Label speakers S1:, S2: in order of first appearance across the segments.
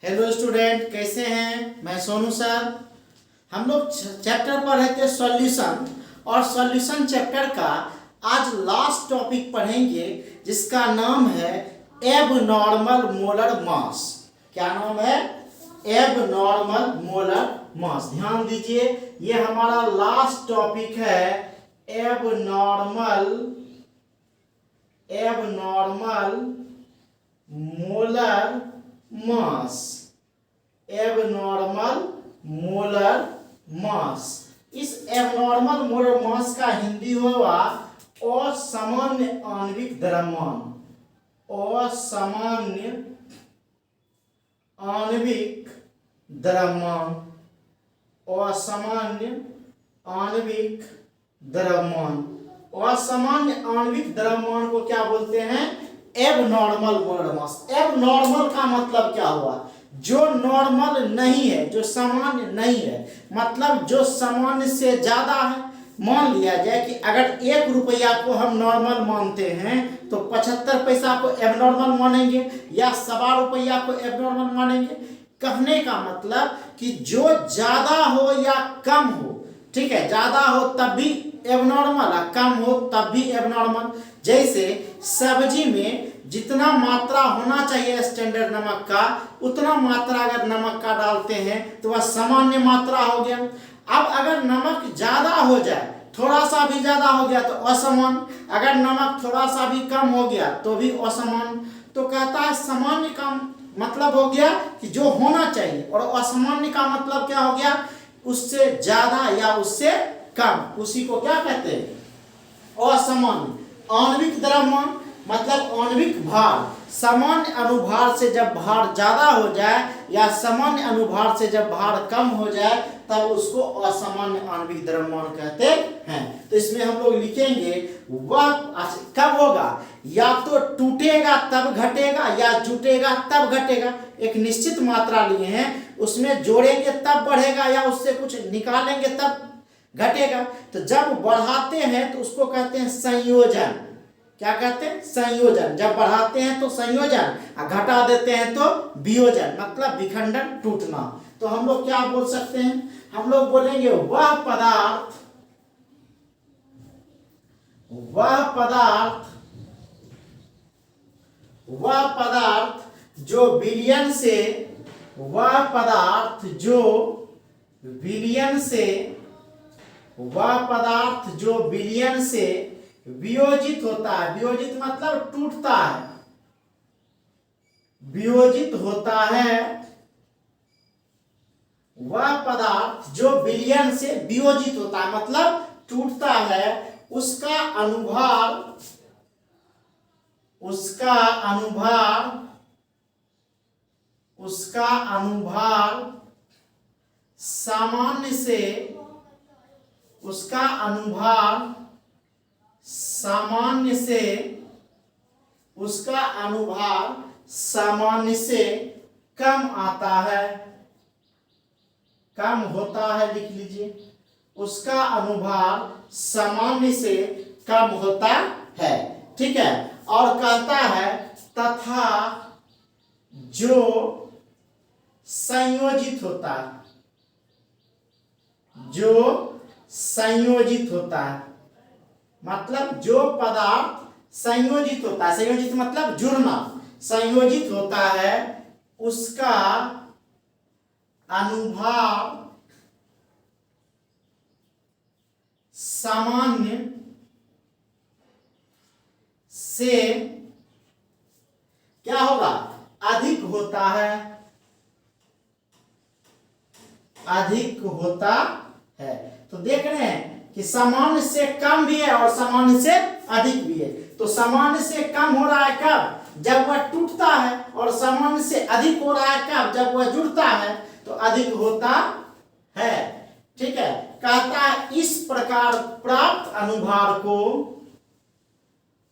S1: Hello student, कैसे हैं? मैं सोनू सर। हम लोग चैप्टर पर रहे थे सॉल्यूशन, और सॉल्यूशन चैप्टर का आज लास्ट टॉपिक पढ़ेंगे जिसका नाम है एबनॉर्मल मोलर मास। क्या नाम है? Abnormal molar mass. ध्यान दीजिए, ये हमारा लास्ट टॉपिक है। Abnormal molar mass. Abnormal molar mass. इस एबनॉर्मल मोलर मास का हिंदी होगा असामान्य आणविक द्रव्यमान। असामान्य आणविक द्रव्यमान। असामान्य आणविक द्रव्यमान। असामान्य आणविक द्रव्यमान को क्या बोलते हैं? Abnormal molar mass. एबनॉर्मल का मतलब क्या हुआ? जो नॉर्मल नहीं है, जो सामान्य नहीं है, मतलब जो सामान्य से ज्यादा है। मान लिया जाए कि अगर 1 रुपया को हम नॉर्मल मानते हैं तो 75 पैसा को एबनॉर्मल मानेंगे या 1.25 रुपया को एबनॉर्मल मानेंगे। कहने का मतलब कि जो ज्यादा हो या कम हो, ठीक है, ज्यादा हो तब भी एबनॉर्मल, कम हो तब भी एबनॉर्मल। जैसे सब्जी में जितना मात्रा होना चाहिए स्टैंडर्ड नमक का, उतना मात्रा अगर नमक का डालते हैं तो वह सामान्य मात्रा हो गया। अब अगर नमक ज्यादा हो जाए, थोड़ा सा भी ज्यादा हो गया तो असामान्य, अगर नमक थोड़ा सा भी कम हो गया तो भी असामान्य। तो कहता है सामान्य का मतलब हो गया कि जो होना चाहिए, और असामान्य का मतलब क्या हो गया? उससे ज्यादा या उससे कम। उसी को क्या कहते हैं? असामान्य। आणविक द्रव्यमान मतलब आणविक भार। सामान्य अनुभार से जब भार ज्यादा हो जाए या सामान्य अनुभार से जब भार कम हो जाए तब उसको असामान्य आणविक द्रव्यमान कहते हैं। तो इसमें हम लोग लिखेंगे वह कब होगा? या तो टूटेगा तब घटेगा या जुटेगा तब घटेगा। एक निश्चित मात्रा लिए हैं, उसमें जोड़ेंगे तब बढ़ेगा या उससे कुछ निकालेंगे तब घटेगा। तो जब बढ़ाते हैं तो उसको कहते हैं संयोजन। क्या कहते हैं? संयोजन। जब बढ़ाते हैं तो संयोजन, और घटा देते हैं तो वियोजन, मतलब विखंडन, टूटना। तो हम लोग क्या बोल सकते हैं? हम लोग बोलेंगे वह पदार्थ जो विलयन से वियोजित होता है। वियोजित मतलब टूटता है। वियोजित होता है। वह पदार्थ जो विलयन से वियोजित होता है मतलब टूटता है, उसका अनुभार सामान्य से कम आता है, कम होता है। लिख लीजिए, उसका अनुभार सामान्य से कम होता है। ठीक है। और कहता है तथा जो संयोजित होता है, मतलब जो पदार्थ संयोजित होता है, संयोजित मतलब जुड़ना, संयोजित होता है, उसका अनुभार सामान्य से क्या होगा? अधिक होता है। अधिक होता है। तो देख रहे हैं कि सामान्य से कम भी है और सामान्य से अधिक भी है। तो सामान्य से कम हो रहा है कब? जब वह टूटता है। और सामान्य से अधिक हो रहा है कब? जब वह जुड़ता है। तो अधिक होता है। ठीक है। कहता है इस प्रकार प्राप्त अनुभार को,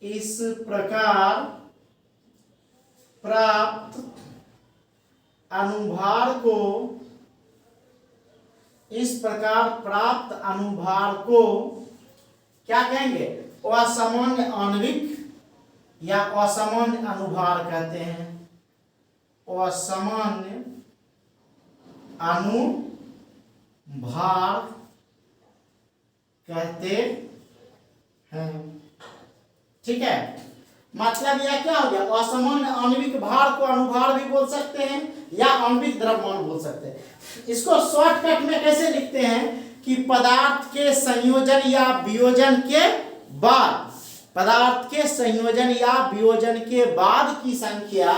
S1: इस प्रकार प्राप्त अनुभार को क्या कहेंगे? असामान्य आणविक या असामान्य अनुभार कहते हैं। असामान्य अनुभार कहते हैं। ठीक है, मतलब यह क्या हो गया, असामान्य आणविक भार को अनुभार भी बोल सकते हैं या आणविक द्रव्यमान बोल सकते हैं। इसको शॉर्टकट में कैसे लिखते हैं कि पदार्थ के संयोजन या वियोजन के बाद, पदार्थ के संयोजन या वियोजन के बाद की संख्या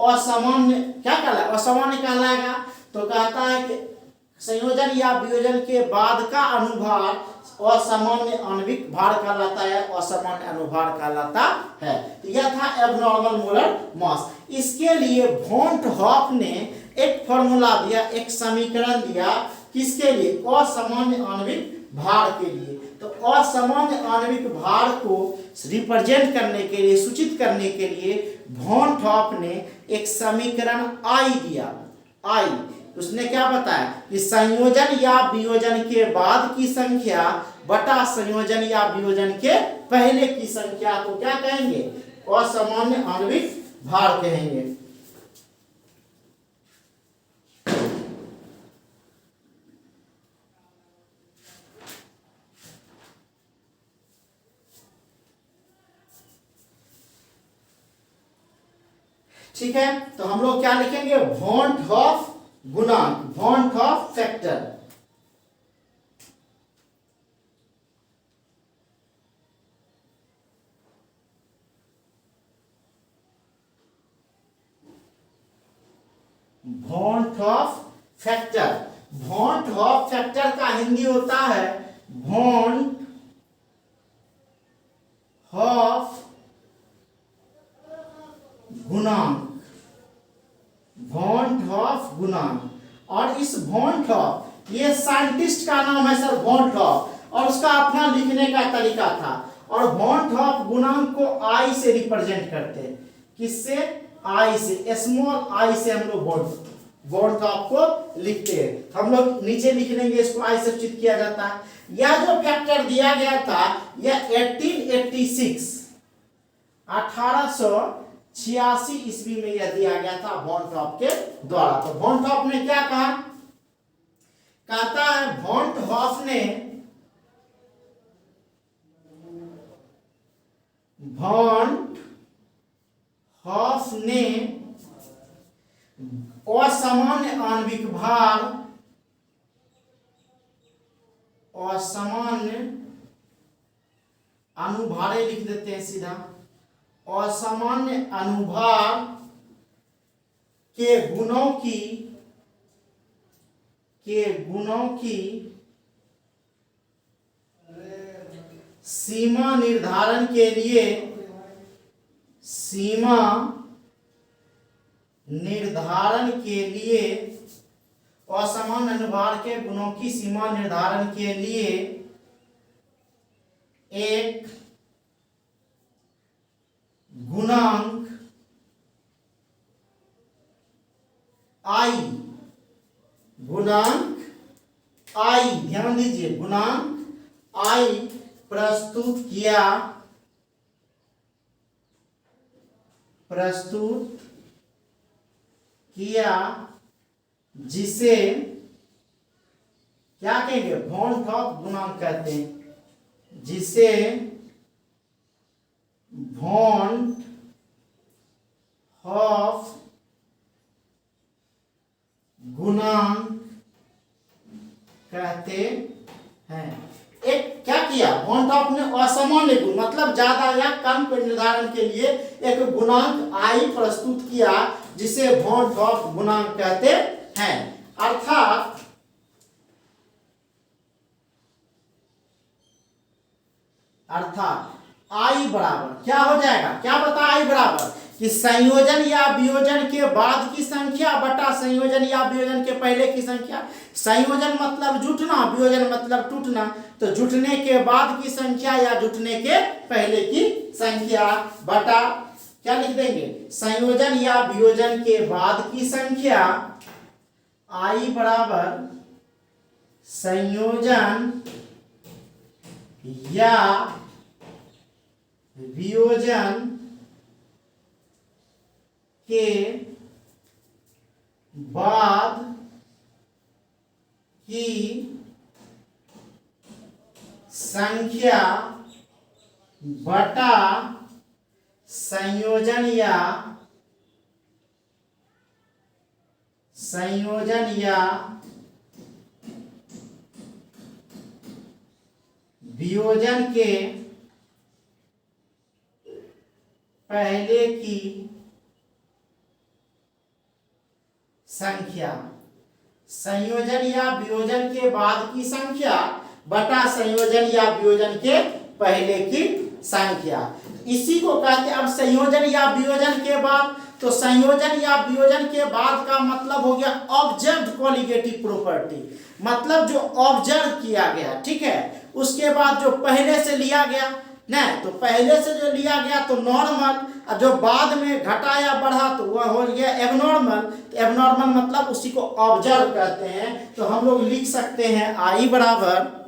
S1: असामान्य क्या कहलाएगा, असामान्य कहलाएगा। तो कहता है कि संयोजन या वियोजन के बाद का अनुभार असामान्य आणविक भार कहलाता है, असामान्य अनुभार कहलाता है। तो यह था एबनॉर्मल मोलर मास। इसके लिए वॉन हॉफ ने एक फॉर्मूला दिया, एक समीकरण दिया, किसके लिए, असामान्य आणविक भार के लिए। तो असामान्य आणविक भार को रिप्रेजेंट करने के लिए, सूचित करने के लिए वॉन हॉफ ने एक समीकरण आई दिया। आई उसने क्या बताया कि संयोजन या वियोजन के बाद की संख्या बटा संयोजन या वियोजन के पहले की संख्या को क्या कहेंगे, असामान्य आणविक भार कहेंगे। ठीक है, तो हम लोग क्या लिखेंगे, वॉन हॉफ गुणांक, van Hoff factor. Van Hoff factor, van Hoff factor का हिंदी होता है वॉन हॉफ गुणांक, वॉन हॉफ गुणांक। और इस वॉन हॉफ, ये साइंटिस्ट का नाम है सर वॉन हॉफ, और उसका अपना लिखने का तरीका था। और वॉन हॉफ गुणांक को आई से रिप्रेजेंट करते हैं, किससे, आई से, स्मॉल आई से हम लोग वॉन हॉफ को लिखते हैं। हम लोग नीचे लिख लेंगे, इसको आई से सूचित किया जाता है। यह जो फैक्टर दिया गया था यह 1886 ईस्वी में यह दिया गया था वॉन हॉफ के द्वारा। तो वॉन हॉफ ने क्या कहा, कहता है वॉन हॉफ ने असामान्य आणविक भार, असामान्य अनुभारे लिख देते हैं सीधा, असामान्य अनुभार के गुणों की सीमा निर्धारण के लिए, सीमा निर्धारण के लिए, असामान्य अनुभार के गुणों की सीमा निर्धारण के लिए एक गुणांक आई, गुणांक आई, ध्यान दीजिए, गुणांक आई प्रस्तुत किया जिसे क्या कहेंगे, वॉन हॉफ गुणांक कहते हैं, जिसे वॉन हॉफ गुणांक कहते हैं। एक क्या किया, वॉन हॉफ ने असामान्य गुण मतलब ज्यादा या कम के निर्धारण के लिए एक गुणांक आई प्रस्तुत किया जिसे वॉन हॉफ गुणांक कहते हैं। अर्थात आई बराबर क्या हो जाएगा, क्या बता, आई बराबर कि संयोजन या वियोजन के बाद की संख्या बटा संयोजन या वियोजन के पहले की संख्या। संयोजन मतलब जुटना, वियोजन मतलब टूटना। तो जुटने के बाद की संख्या या जुटने के पहले की संख्या बटा क्या लिख देंगे, संयोजन या वियोजन के बाद की संख्या। आई बराबर संयोजन या वियोजन के बाद की संख्या बटा संयोजन या वियोजन के पहले की संख्या, संयोजन या वियोजन के बाद की संख्या बटा संयोजन या वियोजन के पहले की संख्या, इसी को कहते हैं। अब संयोजन या वियोजन के बाद, तो संयोजन या वियोजन के बाद का मतलब हो गया ऑब्जर्व्ड कोलिगेटिव प्रॉपर्टी, मतलब जो ऑब्जर्व किया गया, ठीक है। उसके बाद जो पहले से लिया गया नहीं, तो पहले से जो लिया गया तो नॉर्मल, और जो बाद में घटा या बढ़ा तो वह हो गया एबनॉर्मल। तो एबनॉर्मल मतलब उसी को ऑब्जर्व कहते हैं। तो हम लोग लिख सकते हैं आई बराबर,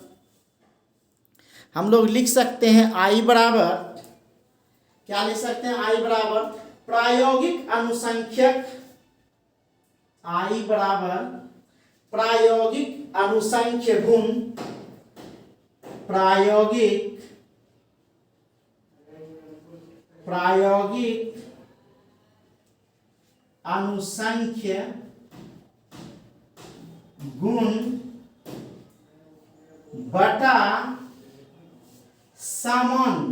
S1: हम लोग लिख सकते हैं आई बराबर, क्या लिख सकते हैं, आई बराबर प्रायोगिक अनुसंख्यक, आई बराबर प्रायोगिक अनुसंख्य गुण, प्रायोगिक अनुसंख्य गुण बटा सामान्य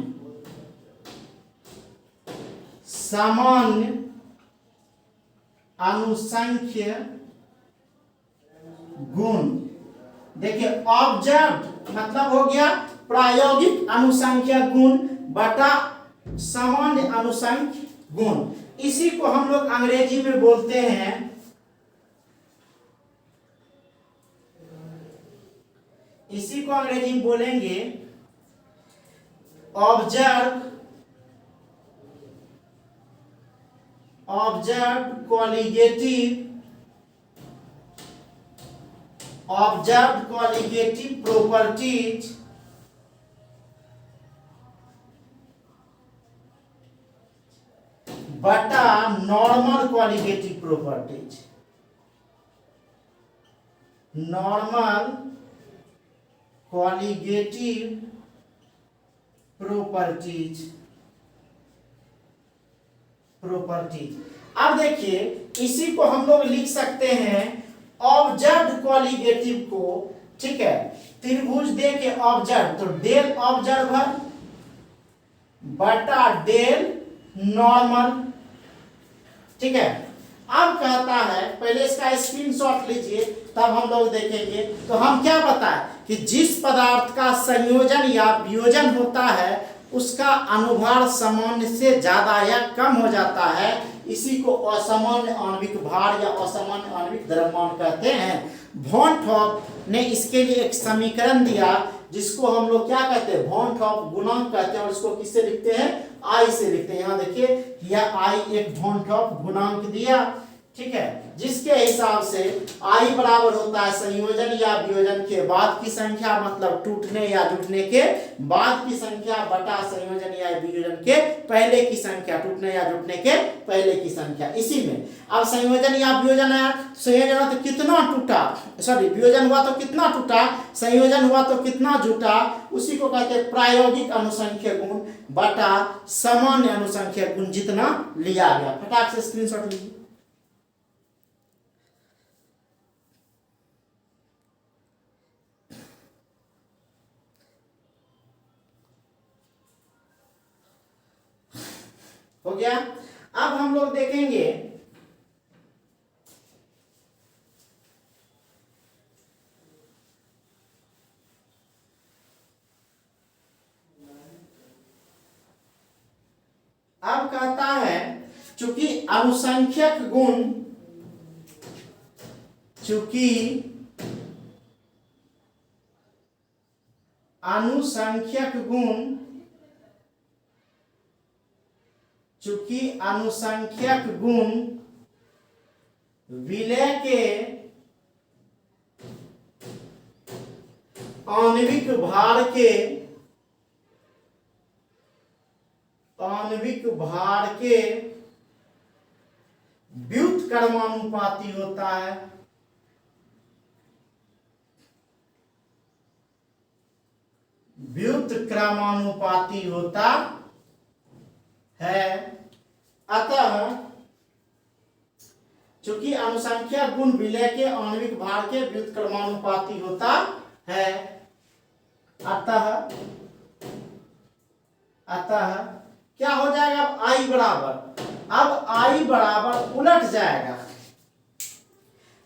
S1: अनुसंख्य गुण। देखिए ऑब्जर्व्ड मतलब हो गया प्रायोगिक अनुसंख्य गुण बटा सामान्य अनुसंख्य गुण। इसी को हम लोग अंग्रेजी में बोलते हैं, इसी को अंग्रेजी में बोलेंगे ऑब्जर्व्ड कॉलिगेटिव प्रॉपर्टीज बटा normal colligative properties, normal colligative properties. अब देखिए इसी को हम लोग लिख सकते हैं ऑब्जर्व्ड कॉलिगेटिव को, ठीक है। त्रिभुज दे के ऑब्जर्व, तो डेल ऑब्जर्वर बटा डेल नॉर्मल, ठीक है। अब कहता है, पहले इसका स्क्रीनशॉट लीजिए तब हम लोग देखेंगे। तो हम क्या बताएं कि जिस पदार्थ का संयोजन या वियोजन होता है उसका अनुभार सामान्य से ज्यादा या कम हो जाता है, इसी को असामान्य आणविक भार या असामान्य आणविक द्रव्यमान कहते हैं। वॉन थॉप ने इसके लिए एक समीकरण दिया जिसको हम लोग क्या कहते हैं, वॉन थॉप गुणांक कहते हैं, और इसको किससे लिखते हैं, आई से लिखते हैं। यहाँ देखिए यह आई एक वॉन थॉप गुणांक दिया, ठीक है, जिसके हिसाब से आई बराबर होता है संयोजन या वियोजन के बाद की संख्या, मतलब टूटने या जुटने के बाद की संख्या बटा संयोजन या वियोजन के पहले की संख्या, टूटने या जुटने के पहले की संख्या। इसी में अब संयोजन या वियोजन है, संयोजन हुआ तो कितना टूटा, सॉरी वियोजन हुआ तो कितना टूटा, संयोजन हुआ तो कितना जुटा, उसी को कहते हैं प्रायोगिक अनुसंख्य गुण बटा सामान्य अनुसंख्य गुण जितना लिया गया। फटाक से स्क्रीनशॉट लीजिए। हो गया। अब हम लोग देखेंगे अब कहता है चूंकि अनुसंख्यक गुण, चूंकि अनुसंख्यक गुण, चूंकि अनुसंख्यक गुण विलय के आणविक भार के व्युत्क्रमानुपाती होता है, व्युत्क्रमानुपाती होता है। अतः चूंकि अनुसंख्या गुण विलय के आणविक भार के व्युत्क्रमानुपाती होता है, अतः क्या हो जाएगा? अब आई बराबर, अब आई बराबर उलट जाएगा।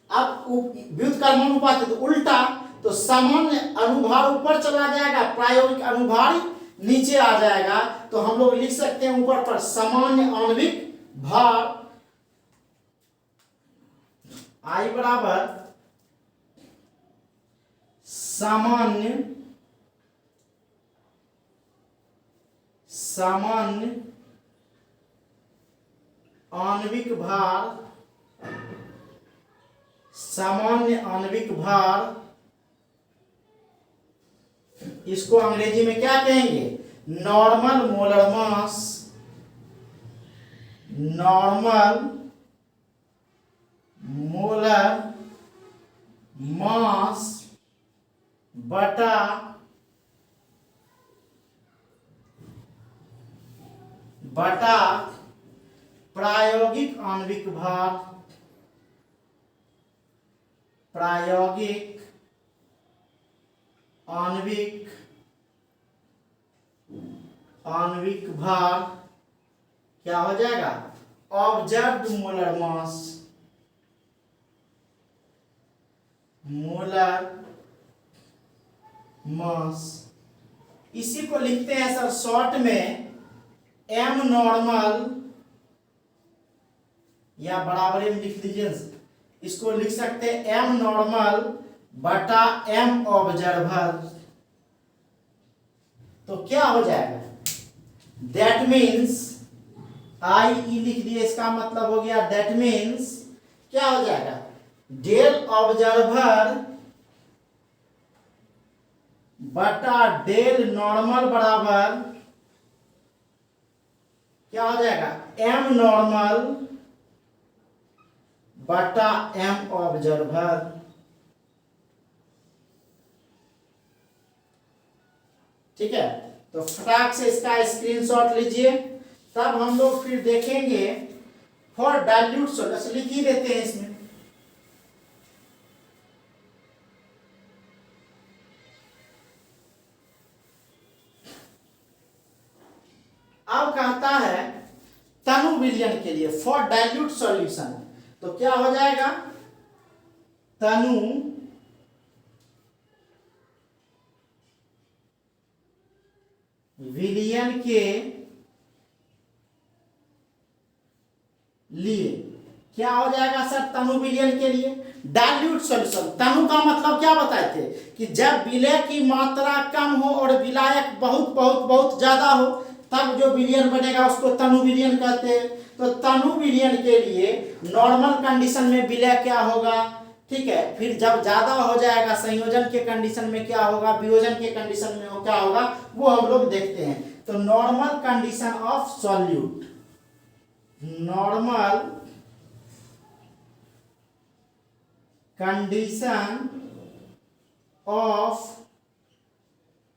S1: अब व्युत्क्रमानुपाती तो उल्टा, तो सामान्य अनुभार ऊपर चला जाएगा, प्रायोगिक अनुभार नीचे आ जाएगा। तो हम लोग लिख सकते हैं ऊपर पर सामान्य आणविक भार आई बराबर सामान्य आणविक भार, सामान्य आणविक भार, इसको अंग्रेजी में क्या कहेंगे? Normal molar mass, normal molar mass बटा प्रायोगिक आणविक भार, प्रायोगिक आणविक भार क्या हो जाएगा? Observed molar mass, molar mass. इसी को लिखते हैं सर शॉर्ट में एम नॉर्मल, या बराबर में लिख लीजिए, इसको लिख सकते हैं एम नॉर्मल बटा एम ऑब्जर्वर। तो क्या हो जाएगा? दैट मीन्स आई ई लिख दिए, इसका मतलब हो गया दैट मीन्स क्या हो जाएगा? डेल ऑब्जर्वर बटा डेल नॉर्मल बराबर क्या हो जाएगा? एम नॉर्मल बटा एम ऑब्जर्वर। ठीक है, तो फटाक से इसका स्क्रीनशॉट लीजिए, तब हम लोग फिर देखेंगे फॉर डाइल्यूट सॉल्यूशन। लिख ही देते हैं इसमें। अब कहता है तनु विलयन के लिए फॉर डाइल्यूट सॉल्यूशन, तो क्या हो जाएगा? तनु विलयन के लिए क्या हो जाएगा सर? तनु विलयन के लिए डाइल्यूट सॉल्यूशन। तनु का मतलब क्या बताए थे कि जब विलय की मात्रा कम हो और विलायक बहुत बहुत बहुत ज्यादा हो, तब जो विलयन बनेगा उसको तनु विलयन कहते हैं। तो तनु विलयन के लिए नॉर्मल कंडीशन में विलय क्या होगा? ठीक है, फिर जब ज्यादा हो जाएगा संयोजन के कंडीशन में क्या होगा, वियोजन के कंडीशन में क्या होगा, वो हम लोग देखते हैं। तो normal condition of solute, normal condition of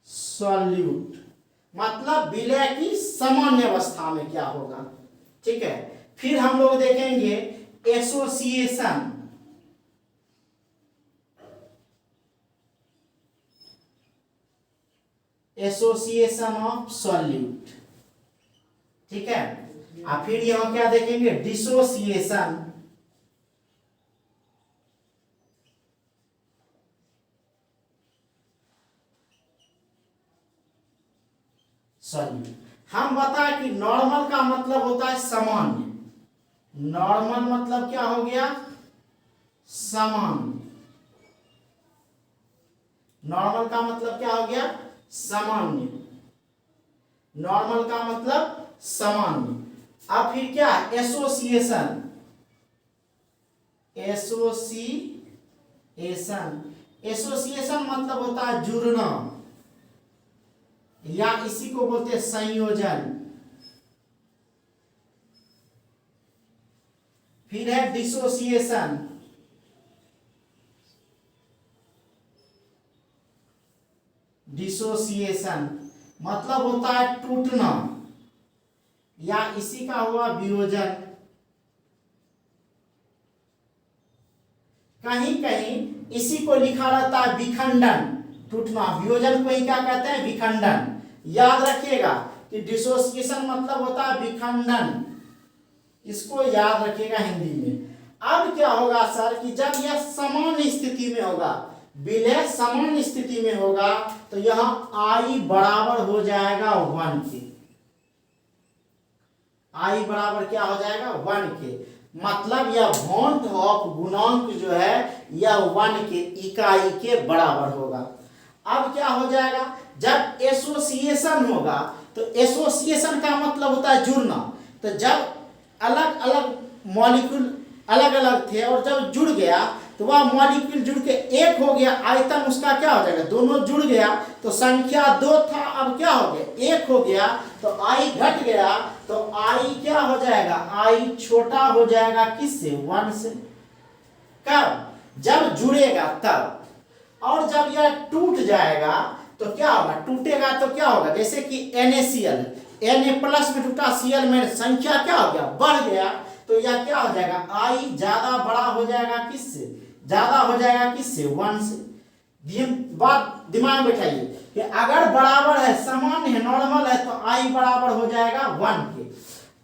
S1: solute मतलब विलय की सामान्य अवस्था में क्या होगा। ठीक है, फिर हम लोग देखेंगे एसोसिएशन, एसोसिएशन ऑफ सॉल्यूट। ठीक है, और फिर यहां क्या देखेंगे, डिसोसिएशन, सॉल्यूट। हम बताएं कि नॉर्मल का मतलब होता है सामान्य, नॉर्मल मतलब क्या हो गया, सामान्य। नॉर्मल का मतलब क्या हो गया, सामान्य। नॉर्मल का मतलब सामान्य। अब फिर क्या, एसोसिएशन, एसोसिएशन, एसोसिएशन मतलब होता है जुड़ना, या इसी को बोलते हैं संयोजन। फिर है डिसोसिएशन, डिसोसिएशन मतलब होता है टूटना, या इसी का हुआ वियोजन। कहीं कहीं इसी को लिखा रहता है विखंडन, टूटना। वियोजन को ही क्या कहते हैं? विखंडन। याद रखिएगा कि डिसोसिएशन मतलब होता है विखंडन, इसको याद रखिएगा हिंदी में। अब क्या होगा सर कि जब यह सामान्य स्थिति में होगा, विलय सामान्य स्थिति में होगा, तो यहाँ आई बराबर हो जाएगा 1 के। आई बराबर क्या हो जाएगा? 1 के। मतलब यह वॉन्ट ऑफ गुणांक जो है यह 1 के इकाई के बराबर होगा। अब क्या हो जाएगा? जब एसोसिएशन होगा, तो एसोसिएशन का मतलब होता है जुड़ना। तो जब अलग अलग मॉलिक्यूल अलग अलग थे और जब जुड़ गया तो वह मॉलिक्यूल जुड़ के एक हो गया, आयतन उसका क्या हो जाएगा? दोनों जुड़ गया तो संख्या 2 था, अब क्या हो गया? 1 हो गया, तो आई घट गया, तो आई क्या हो जाएगा? आई छोटा हो जाएगा किससे? 1 से। कब? जब जुड़ेगा तब। और जब यह टूट जाएगा तो क्या होगा? टूटेगा तो क्या होगा? जैसे कि NaCl, Na प्लस में टूटा, Cl में संख्या क्या हो गया? बढ़ गया, तो यह क्या हो जाएगा? आई ज्यादा बड़ा हो जाएगा किससे? ज्यादा हो जाएगा किससे? 1 से। बात दिमाग में बैठाइए कि अगर बराबर है, सामान्य है, नॉर्मल है, तो आई बराबर हो जाएगा 1 के।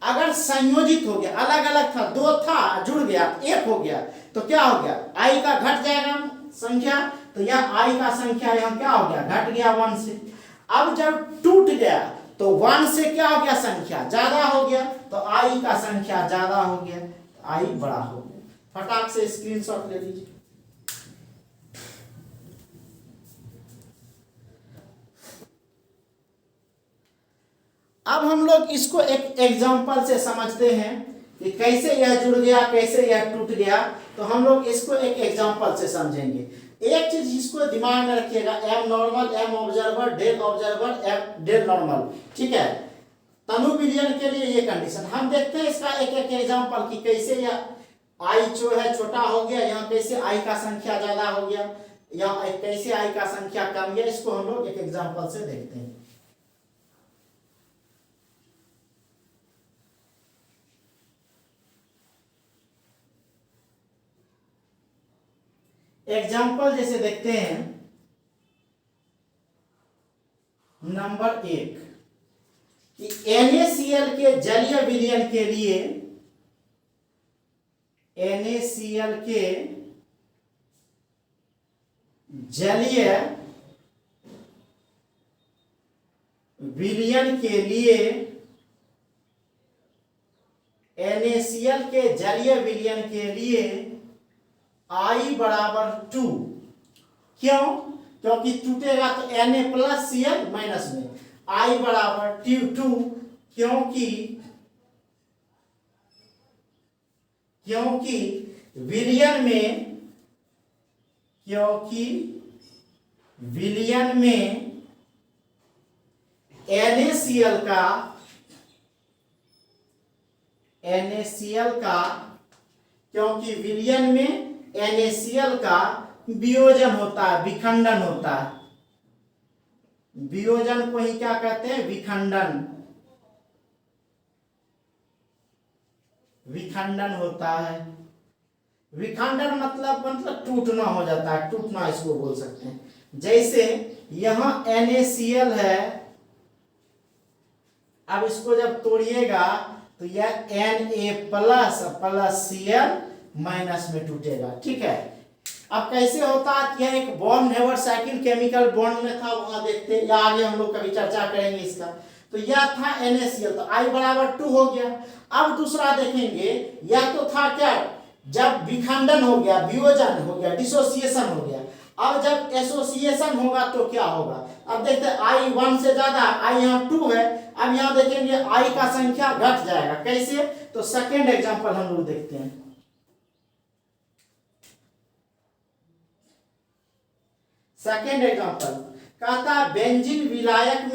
S1: अगर संयोजित हो गया, अलग अलग था, 2 था, जुड़ गया, 1 हो गया, तो क्या हो गया? आई का घट जाएगा संख्या, तो यह आई का संख्या यहाँ क्या हो गया? घट गया 1 से। अब जब टूट गया तो 1 से क्या हो गया? संख्या ज्यादा हो गया, तो आई का संख्या ज्यादा हो गया, तो आई बड़ा हो गया। फटाक से स्क्रीनशॉट ले लीजिए। अब हम लोग इसको एक एग्जांपल से समझते हैं कि कैसे यह जुड़ गया, कैसे यह टूट गया। तो हम लोग इसको एक एग्जांपल से समझेंगे। एक चीज इसको दिमाग में रखिएगा, m normal, m observer, del observer, m del normal, ठीक है। तनु विलयन के लिए ये कंडीशन। हम देखते हैं इसका एक एक एग्जांपल कि कैसे यह आई जो है छोटा हो गया, यहाँ कैसे आई का संख्या ज्यादा हो गया, या कैसे आई का संख्या कम गया। इसको हम लोग एक एग्जांपल से देखते हैं। एग्जाम्पल जैसे देखते हैं, नंबर 1 कि NaCl के जलीय विलयन के लिए, NaCl के जलीय विलयन के लिए, NaCl के जलीय विलयन के लिए आई बराबर 2। क्यों? क्योंकि टूटेगा तो Na प्लस Cl माइनस में, आई बराबर 2। क्योंकि विलयन में क्योंकि विलयन में NaCl का वियोजन होता है, विखंडन होता है। वियोजन को ही क्या कहते हैं? विखंडन। विखंडन होता है। विखंडन मतलब टूटना हो जाता है, टूटना इसको बोल सकते हैं। जैसे यहां NaCl है, अब इसको जब तोड़िएगा तो यह Na प्लस Cl माइनस में टूटेगा, ठीक है। अब कैसे होता है कि यह एक bond never cycle chemical bond में था, वहां देखते हैं, या आगे हम लोग कभी चर्चा करेंगे इसका। तो यह था NaCl, तो I बराबर 2 हो गया। अब दूसरा देखेंगे, यह तो था क्या? जब विखंडन हो गया, वियोजन हो गया, डिसोसिएशन हो गया। अब जब एसोसिएशन होगा तो क्या होगा? अब देखते हैं I 1 से ज्यादा, I यहाँ 2 है। अब यहाँ देखेंगे I का संख्या घट जाएगा। कैसे? तो सेकेंड एग्जांपल हम लोग देखते हैं। सेकेंड एग्जांपल कहता है बेंजीन विलायक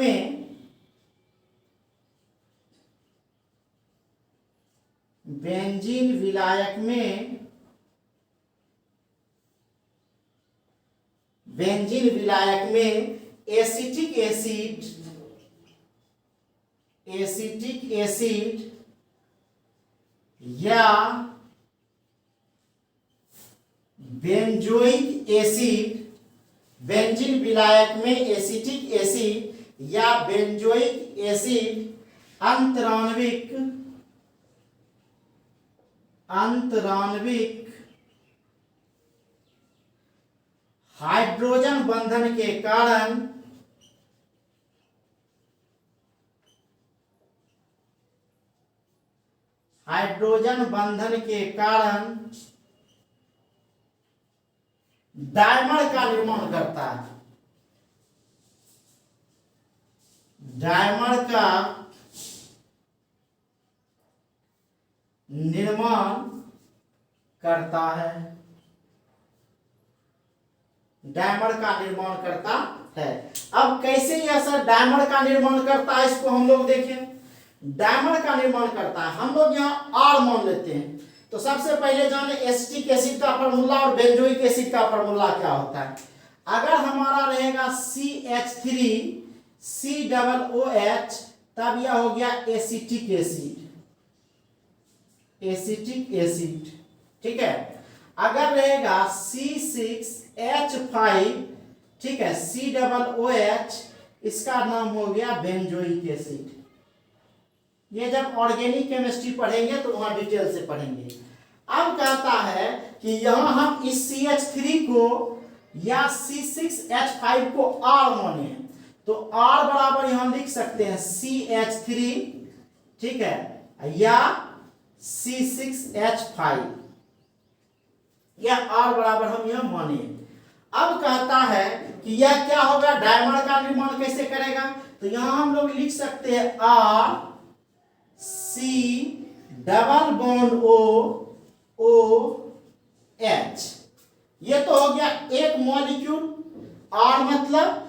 S1: में एसिटिक एसिड या बेंजोइक एसिड, बेंजीन विलायक में एसिटिक एसिड या बेंजोइक एसिड अंतराण्विक हाइड्रोजन बंधन के कारण डायमर का निर्माण करता है। डायमर का निर्माण करता है। डायमर का निर्माण करता है। अब कैसे यह सर डायमर का निर्माण करता है, इसको हम लोग देखें। डायमर का निर्माण करता है, हम लोग यहाँ R मान लेते हैं। तो सबसे पहले जाने एसिटिक एसिड का फार्मूला और बेंजोइक एसिड का फार्मूला क्या होता है। अगर हमारा रहेगा CH3 COOH, तब यह हो गया एसिटिक एसिड, ठीक है। अगर रहेगा C6H5, ठीक है, COOH, इसका नाम हो गया बेंजोइक एसिड। ये जब ऑर्गेनिक केमिस्ट्री पढ़ेंगे तो वहां डिटेल से पढ़ेंगे। अब कहता है कि यहां हम इस CH3 को या C6H5 को R माने, तो R बराबर यहां लिख सकते हैं CH3, ठीक है, या C6H5, या R बराबर हम यहां माने। अब कहता है कि यह क्या होगा, डायमर का निर्माण कैसे करेगा। तो यहां हम लोग लिख सकते हैं R C double bond OH। ये तो हो गया एक मॉलिक्यूल। R मतलब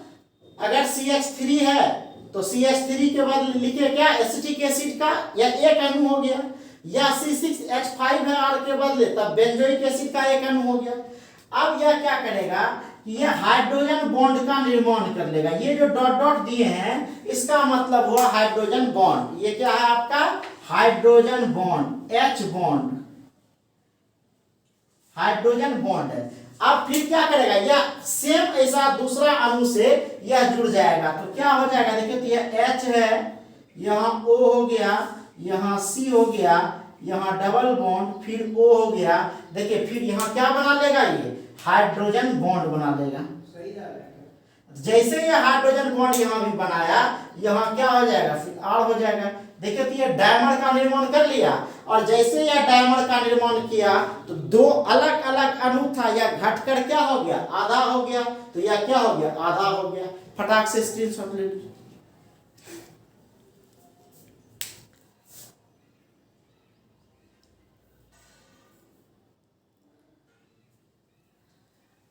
S1: अगर CH3 है तो CH3 के बाद लिखे क्या, एसिटिक एसिड का या एक अणु हो गया, या C6H5 है R के बदले, तब बेंजोइक एसिड का एक अणु हो गया। अब यह क्या करेगा कि यह हाइड्रोजन बॉन्ड का निर्माण कर लेगा। ये जो डॉट डॉट दिए हैं इसका मतलब हुआ हाइड्रोजन बॉन्ड। ये क्या है आपका, hydrogen bond, H bond, hydrogen bond है। अब फिर क्या करेगा, यह सेम ऐसा दूसरा अणु से यह जुड़ जाएगा। तो क्या हो जाएगा, देखिए, तो यह H है, यहाँ O हो गया, यहाँ C हो गया, यहाँ डबल बॉन्ड, फिर O हो गया। देखिए फिर यहाँ क्या बना लेगा, ये हाइड्रोजन बॉन्ड बना लेगा। जैसे ये हाइड्रोजन बॉन्ड यहाँ भी बनाया, यहाँ क्या हो जाएगा, फिर R हो जाएगा। देखिए तो ये डायमर का निर्माण कर लिया, और जैसे यह डायमर का निर्माण किया तो दो अलग अलग अणु था, यह घटकर क्या हो गया, आधा हो गया। तो यह क्या हो गया, आधा हो गया। फटाक से स्क्रीनशॉट ले लीजिए।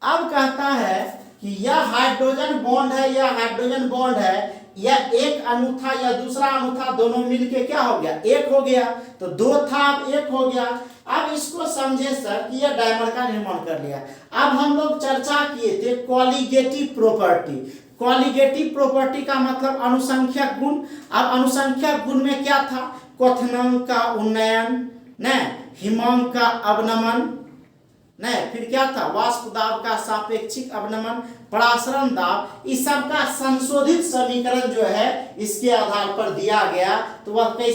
S1: अब कहता है कि यह हाइड्रोजन बॉन्ड है, यह हाइड्रोजन बॉन्ड है, यह एक अणु था या दूसरा अणु था, दोनों मिलके क्या हो गया, एक हो गया। तो दो था, अब एक हो गया। अब इसको समझे सर कि यह डायमर का निर्माण कर लिया। अब हम लोग चर्चा किए थे कॉलिगेटिव प्रॉपर्टी। कॉलिगेटिव प्रॉपर्टी का मतलब अनुसंख्यक गुण। अब अनुसंख्यक गुण में क्या था, क्वथनांक का उन्नयन, न हिमांक का अवनमन, नहीं, फिर क्या था, वाष्प दाब का सापेक्षिक अवनमन, परासरण दाब, इस सब का संशोधित समीकरण जो है इसके आधार पर दिया गया। तो वह कैसे